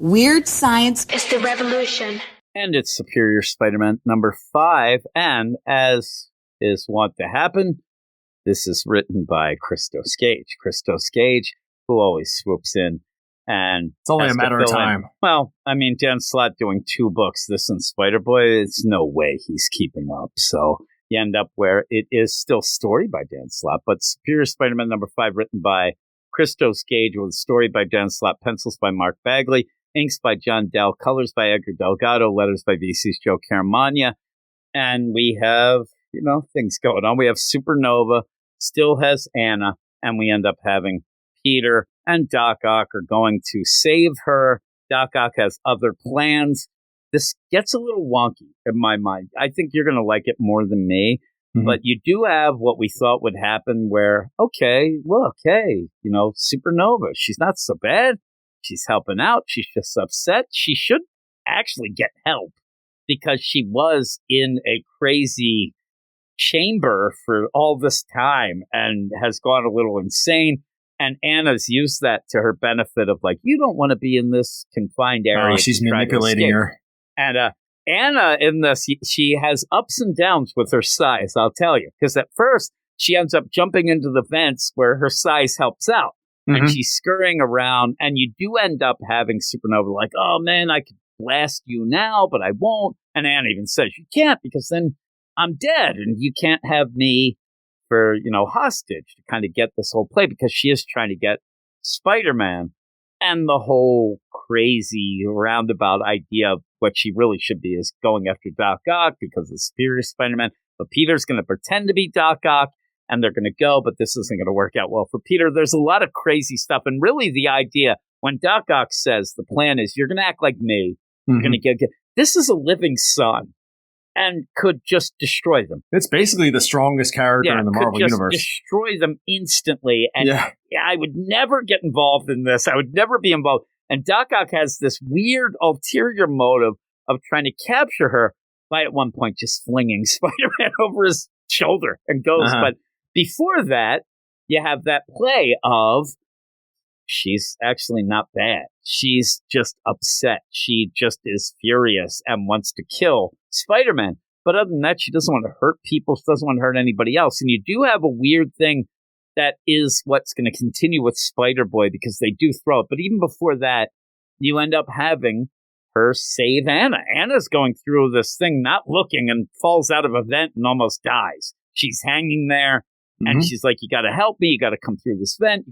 Weird science is the revolution. And it's Superior Spider-Man number 5. And as is wont to happen, this is written by Christos Gage. Christos Gage, who always swoops in. And it's only a matter of time. Well, I mean, Dan Slott doing 2 books, this and Spider-Boy, it's no way he's keeping up. So you end up where it is still story by Dan Slott, but Superior Spider-Man number 5 written by Christos Gage with a story by Dan Slott, pencils by Mark Bagley, inks by John Dell, colors by Edgar Delgado, letters by VC's Joe Caramagna. And we have, things going on. We have Supernova, still has Anna, and we end up having Peter and Doc Ock are going to save her. Doc Ock has other plans. This gets a little wonky in my mind. I think you're going to like it more than me. Mm-hmm. But you do have what we thought would happen where, okay, look, hey, Supernova, she's not so bad. She's helping out. She's just upset. She should actually get help because she was in a crazy chamber for all this time and has gone a little insane. And Anna's used that to her benefit of like, you don't want to be in this confined area. Oh, she's manipulating her. And Anna in this, she has ups and downs with her size, I'll tell you. Because at first, she ends up jumping into the vents where her size helps out. Mm-hmm. And she's scurrying around. And you do end up having Supernova like, oh, man, I could blast you now, but I won't. And Anna even says, you can't because then I'm dead. And you can't have me for, hostage to kind of get this whole play because she is trying to get Spider-Man. And the whole crazy roundabout idea of what she really should be is going after Doc Ock because of Superior Spider-Man. But Peter's going to pretend to be Doc Ock, and they're going to go, but this isn't going to work out well for Peter. There's a lot of crazy stuff. And really the idea, when Doc Ock says the plan is you're going to act like me, you're going to get this is a living son and could just destroy them. It's basically the strongest character in the Marvel universe. Destroy them instantly. And I would never get involved in this. I would never be involved. And Doc Ock has this weird ulterior motive of trying to capture her by at one point just flinging Spider-Man over his shoulder and goes. But before that, you have that play of she's actually not bad. She's just upset. She just is furious and wants to kill Spider-Man. But other than that, she doesn't want to hurt people. She doesn't want to hurt anybody else. And you do have a weird thing that is what's going to continue with Spider-Boy because they do throw it. But even before that, you end up having her save Anna. Anna's going through this thing, not looking, and falls out of a vent and almost dies. She's hanging there, and she's like, you got to help me. You got to come through this vent.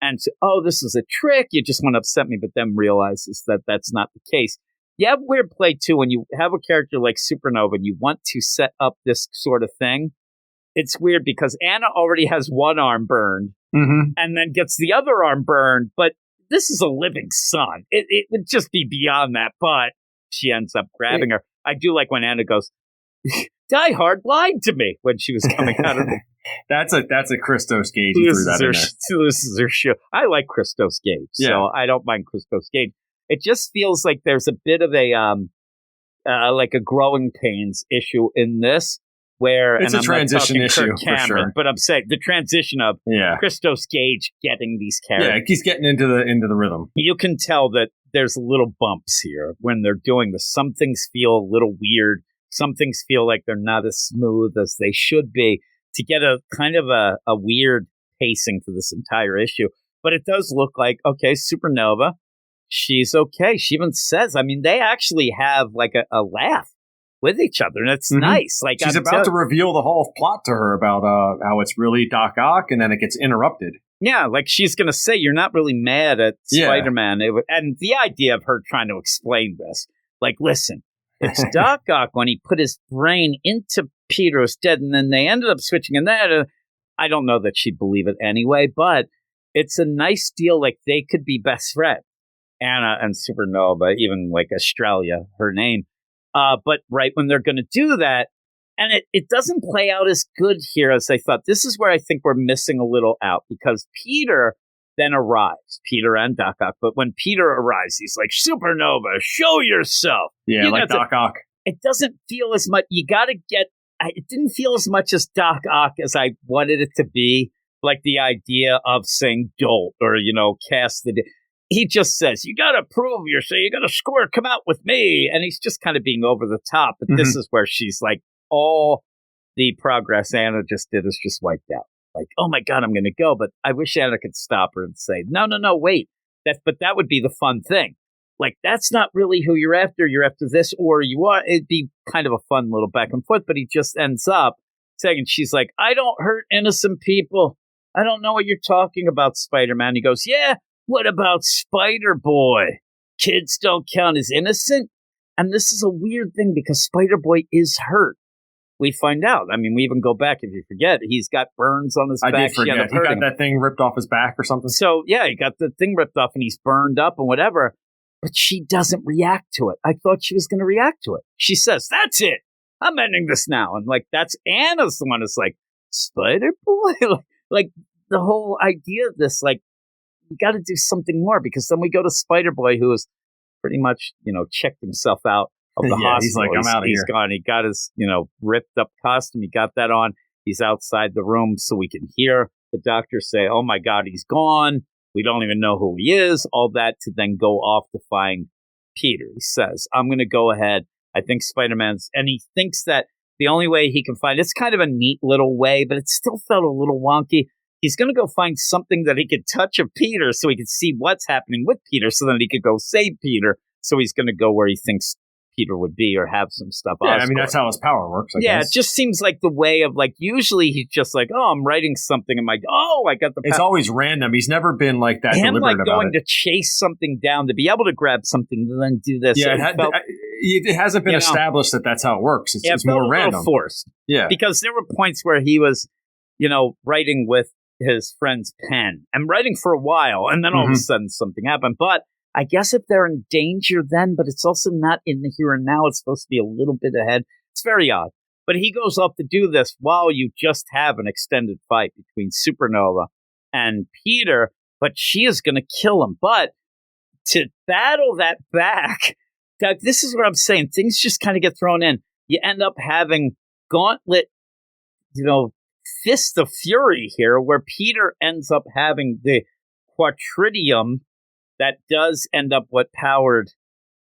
And so, this is a trick. You just want to upset me, but then realizes that that's not the case. You have weird play, too, when you have a character like Supernova and you want to set up this sort of thing. It's weird because Anna already has one arm burned and then gets the other arm burned, but this is a living son. It would just be beyond that, but she ends up grabbing her. I do like when Anna goes, Die Hard lied to me when she was coming out of the... That's a Christos Gage. Loses her shoe. I like Christos Gage, so I don't mind Christos Gage. It just feels like there's a bit of a like a growing pains issue in this, where it's a transition issue for sure. But I'm saying the transition of Christos Gage getting these characters. Yeah, he's getting into the rhythm. You can tell that there's little bumps here when they're doing this. Some things feel a little weird. Some things feel like they're not as smooth as they should be. To get a kind of a weird pacing for this entire issue. But it does look like, okay, Supernova, she's okay. She even says, I mean, they actually have like a laugh with each other, and it's nice. Like she's about to reveal the whole plot to her about how it's really Doc Ock, and then it gets interrupted. Yeah, like she's going to say, you're not really mad at Spider-Man. And the idea of her trying to explain this, like, listen, it's Doc Ock when he put his brain into Peter's dead, and then they ended up switching in that. I don't know that she'd believe it anyway, but it's a nice deal. Like they could be best friends, Anna and Supernova, even like Australia, her name. But right when they're going to do that, and it doesn't play out as good here as I thought. This is where I think we're missing a little out because Peter then arrives, Peter and Doc Ock. But when Peter arrives, he's like, Supernova, show yourself. Yeah, like Doc Ock. It doesn't feel as much. You got to get. It didn't feel as much as Doc Ock as I wanted it to be. Like the idea of saying dolt or, cast the... he just says, you got to prove yourself. You got to score. Come out with me. And he's just kind of being over the top. But this is where she's like, all the progress Anna just did is just wiped out. Like, oh my God, I'm going to go. But I wish Anna could stop her and say, no, wait. But that would be the fun thing. Like, that's not really who you're after. You're after this, or you are. It'd be kind of a fun little back and forth. But he just ends up saying, she's like, I don't hurt innocent people. I don't know what you're talking about, Spider-Man. He goes, yeah, what about Spider-Boy? Kids don't count as innocent? And this is a weird thing because Spider-Boy is hurt. We find out. I mean, we even go back, if you forget, he's got burns on his back. I did forget. He got that thing ripped off his back or something. So, yeah, he got the thing ripped off and he's burned up and whatever. But she doesn't react to it. I thought she was going to react to it. She says, that's it. I'm ending this now. And like, that's Anna's the one that's like, Spider-Boy? like the whole idea of this, like, you got to do something more because then we go to Spider-Boy, who is pretty much, checked himself out of the hospital. He's like, I'm out of here. He's gone. He got his, ripped up costume. He got that on. He's outside the room so we can hear the doctor say, oh my God, he's gone. We don't even know who he is. All that to then go off to find Peter. He says, I'm going to go ahead. I think Spider-Man's, and he thinks that the only way he can find, it's kind of a neat little way, but it still felt a little wonky. He's going to go find something that he could touch of Peter so he could see what's happening with Peter so that he could go save Peter. So he's going to go where he thinks Peter would be or have some stuff. Yeah, I mean, that's how his power works, I guess. It just seems like the way of, like, usually he's just like, oh, I'm writing something. I'm like, oh, I got the power. It's always random. He's never been like that deliberate like about going to chase something down, to be able to grab something and then do this. Yeah, it hasn't been established that that's how it works. It's more random. Forced. Yeah. Because there were points where he was, writing with his friend's pen and writing for a while, and then all of a sudden something happened. But I guess if they're in danger then, but it's also not in the here and now. It's supposed to be a little bit ahead. It's very odd. But he goes off to do this while you just have an extended fight between Supernova and Peter, but she is going to kill him. But to battle that back, Doug, this is what I'm saying. Things just kind of get thrown in. You end up having Gauntlet, Fist of Fury here, where Peter ends up having the Quatridium that does end up what powered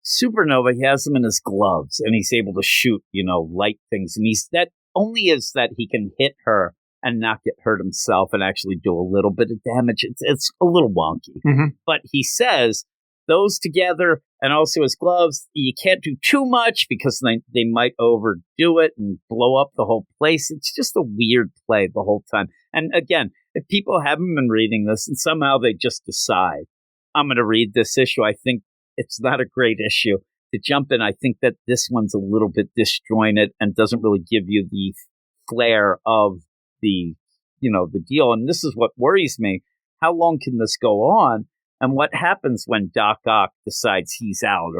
Supernova. He has them in his gloves, and he's able to shoot, light things. And that only is that he can hit her and not get hurt himself and actually do a little bit of damage. It's a little wonky. But he says those together and also his gloves, you can't do too much because they might overdo it and blow up the whole place. It's just a weird play the whole time. And again, if people haven't been reading this and somehow they just decide, I'm going to read this issue, I think it's not a great issue to jump in. I think that this one's a little bit disjointed and doesn't really give you the flair of the deal. And this is what worries me. How long can this go on? And what happens when Doc Ock decides he's out?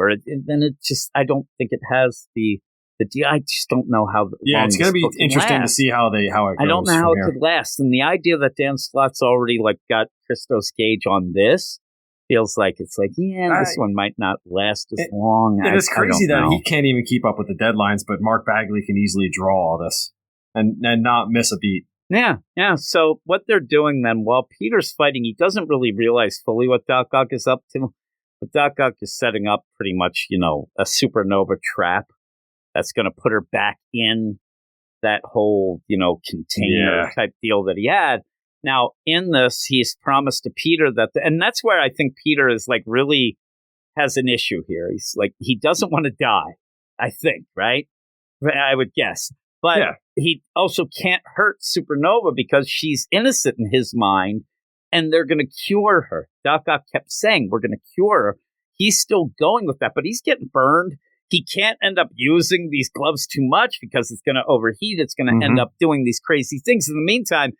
Then I don't think it has the deal. I just don't know how. Yeah, it's going to be interesting to see how it goes. I don't know how it could last. And the idea that Dan Slott's already got Christos Gage on this feels like this one might not last as long. It's crazy that he can't even keep up with the deadlines, but Mark Bagley can easily draw all this and not miss a beat. Yeah. So what they're doing then, while Peter's fighting, he doesn't really realize fully what Doc Ock is up to. But Doc Ock is setting up pretty much, a Supernova trap that's going to put her back in that whole, container type deal that he had. Now, in this, he's promised to Peter and that's where I think Peter is really has an issue here. He's he doesn't want to die, I think, right? I would guess. But he also can't hurt Supernova because she's innocent in his mind, and they're going to cure her. Doc Ock kept saying, we're going to cure her. He's still going with that, but he's getting burned. He can't end up using these gloves too much because it's going to overheat. It's going to end up doing these crazy things. In the meantime,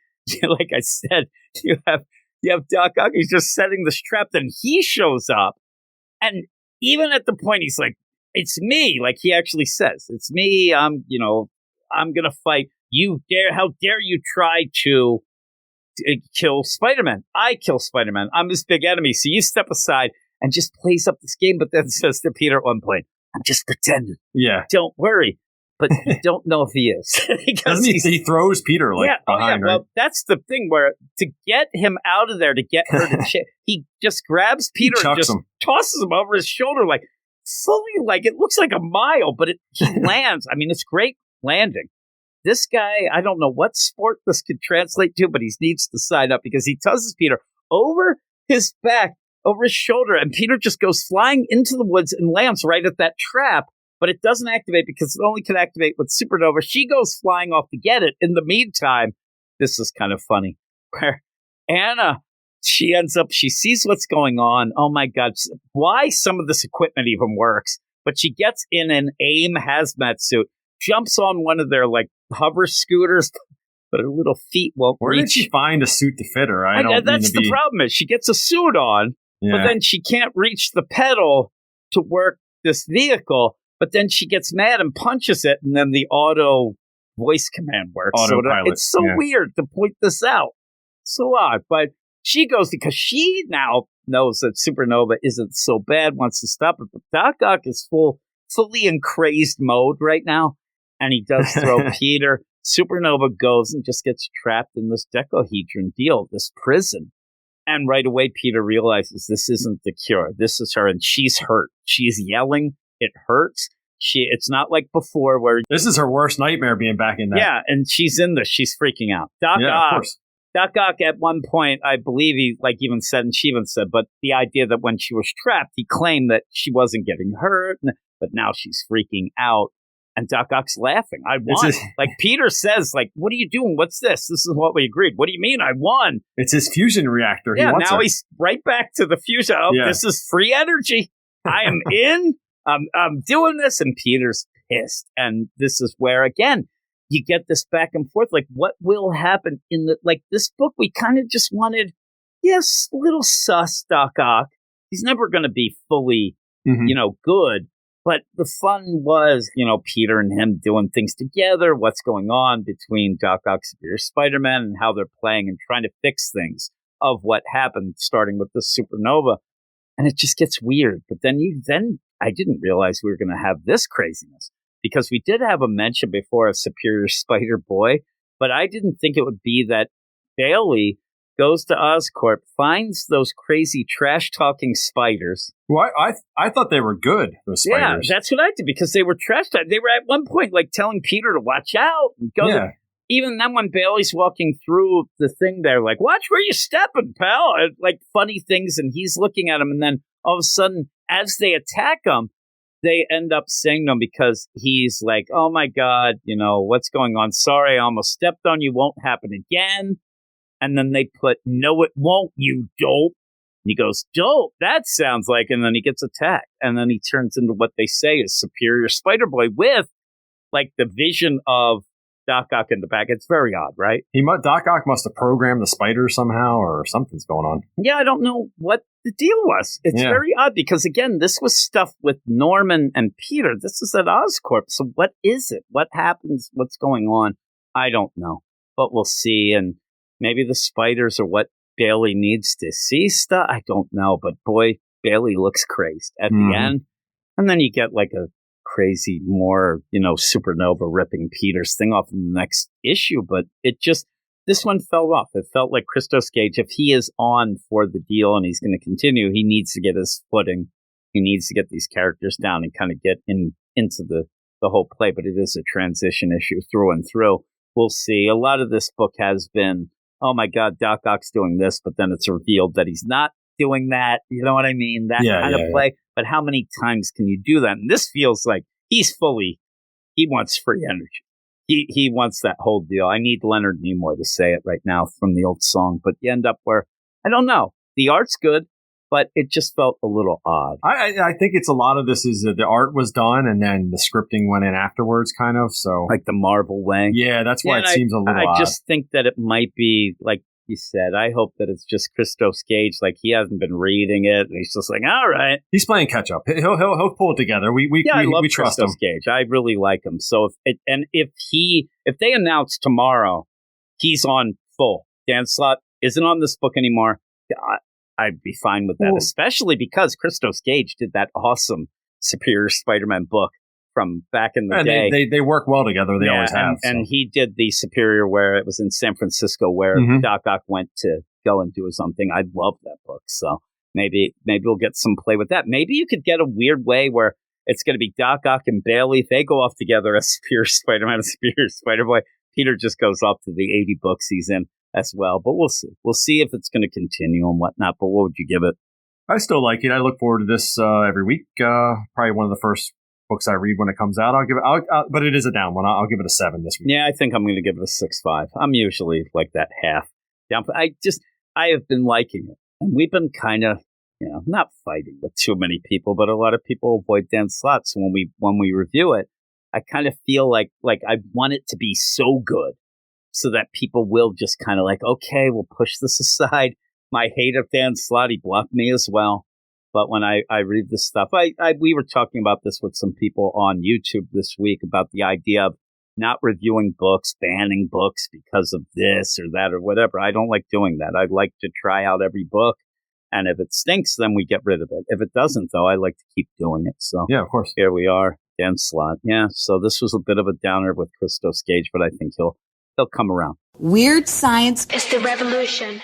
like I said, you have Doc Ock. He's just setting this trap. Then he shows up, and even at the point he's like, "It's me." Like he actually says, "It's me." I'm gonna fight. How dare you try to kill Spider-Man? I kill Spider-Man. I'm his big enemy. So you step aside and just plays up this game. But then says to Peter at one point, "I'm just pretending. Yeah, don't worry." but you don't know if he is. Doesn't he throws Peter behind, right? Well, that's the thing where to get him out of there, to get her to he just grabs Peter and just tosses him over his shoulder fully, it looks like a mile, but he lands. I mean, it's great landing. This guy, I don't know what sport this could translate to, but he needs to sign up because he tosses Peter over his back, over his shoulder, and Peter just goes flying into the woods and lands right at that trap. But it doesn't activate because it only can activate with Supernova. She goes flying off to get it. In the meantime, this is kind of funny, where Anna, she sees what's going on. Oh my God, why some of this equipment even works. But she gets in an AIM hazmat suit, jumps on one of their hover scooters, but her little feet won't reach. Where did she find a suit to fit her? That's the problem is she gets a suit on, but then she can't reach the pedal to work this vehicle. But then she gets mad and punches it, and then the auto voice command works. Autopilot. It's so weird to point this out. So odd. But she goes because she now knows that Supernova isn't so bad, wants to stop it. But Doc Ock is fully in crazed mode right now, and he does throw Peter. Supernova goes and just gets trapped in this decahedron deal, this prison. And right away, Peter realizes this isn't the cure. This is her, and she's hurt. She's yelling. It hurts. It's not like before where... This is her worst nightmare, being back in that. Yeah, and she's in this. She's freaking out. Doc Ock, at one point, I believe he even said, and she even said, but the idea that when she was trapped, he claimed that she wasn't getting hurt, but now she's freaking out. And Doc Ock's laughing. I won. Peter says, what are you doing? What's this? This is what we agreed. What do you mean I won? It's his fusion reactor. He's right back to the fusion. This is free energy. I am in. I'm doing this, and Peter's pissed. And this is where, again, you get this back and forth. What will happen in this book? We kind of just wanted, little sus Doc Ock. He's never going to be fully, good. But the fun was, Peter and him doing things together. What's going on between Doc Ock, Superior Spider-Man, and how they're playing and trying to fix things of what happened, starting with the Supernova. And it just gets weird. But then I didn't realize we were going to have this craziness, because we did have a mention before of Superior Spider-Boy, but I didn't think it would be that Bailey goes to Oscorp, finds those crazy trash-talking spiders. Well, I thought they were good, those spiders. Yeah, that's what I did, because they were trash-talking. They were at one point telling Peter to watch out. And go even then when Bailey's walking through the thing there, watch where you're stepping, pal. Funny things, and he's looking at him, and then all of a sudden, as they attack him, they end up saying to him, because he's oh my God, what's going on? Sorry, I almost stepped on you. Won't happen again. And then they put, no, it won't, you dope. And he goes, dope, that sounds like, and then he gets attacked. And then he turns into what they say is Superior Spider-Boy with the vision of Doc Ock in the back. It's very odd, right? Doc Ock must have programmed the spider somehow, or something's going on. Yeah, I don't know what the deal was. It's very odd, because again, this was stuff with Norman and Peter. This is at Oscorp. So what is it? What happens? What's going on? I don't know, but we'll see. And maybe the spiders are what Bailey needs to see stuff. I don't know, but boy, Bailey looks crazed at the end. And then you get a crazy more, Supernova ripping Peter's thing off in the next issue. But this one fell off. It felt like Christos Gage, if he is on for the deal and he's going to continue, he needs to get his footing. He needs to get these characters down and kind of get into the whole play. But it is a transition issue through and through. We'll see. A lot of this book has been, oh my God, Doc Ock's doing this, but then it's revealed that he's not doing that. You know what I mean? That kind of play. But how many times can you do that? And this feels like he wants free energy. He wants that whole deal. I need Leonard Nimoy to say it right now from the old song, but you end up where, I don't know. The art's good, but it just felt a little odd. I think it's a lot of this is that the art was done and then the scripting went in afterwards, kind of. So like the Marvel way. Yeah, that's why it seems a little odd. I just think that it might be, like you said, I hope that it's just Christos Gage. Like, he hasn't been reading it. And he's just like, all right. He's playing catch up. He'll pull it together. We trust Christos Gage. I really like him. So if they announce tomorrow he's on full, Dan Slott isn't on this book anymore, I'd be fine with that, especially because Christos Gage did that awesome Superior Spider-Man book from back in the day. They work well together. They always have. And he did the Superior, where it was in San Francisco, where Doc Ock went to go and do his own thing. I love that book. So maybe we'll get some play with that. Maybe you could get a weird way where it's going to be Doc Ock and Bailey. They go off together as Superior Spider-Man and Superior Spider-Boy. Peter just goes off to the 80 books he's in as well. But we'll see. We'll see if it's going to continue and whatnot. But what would you give it? I still like it. I look forward to this every week. Probably one of the first books I read when it comes out. I'll give it, but it is a down one. I'll give it a 7 this week. Yeah, I think I'm going to give it a 6.5. I'm usually like that half down. I have been liking it, and we've been kind of, not fighting with too many people, but a lot of people avoid Dan Slott. So when we review it, I kind of feel like I want it to be so good, so that people will just kind of like, okay, we'll push this aside. My hate of Dan Slott, he blocked me as well. But when I read this stuff, we were talking about this with some people on YouTube this week about the idea of not reviewing books, banning books because of this or that or whatever. I don't like doing that. I like to try out every book. And if it stinks, then we get rid of it. If it doesn't, though, I like to keep doing it. So yeah, of course. Here we are, Dan Slott. Yeah, so this was a bit of a downer with Christos Gage, but I think he'll come around. Weird science is the revolution.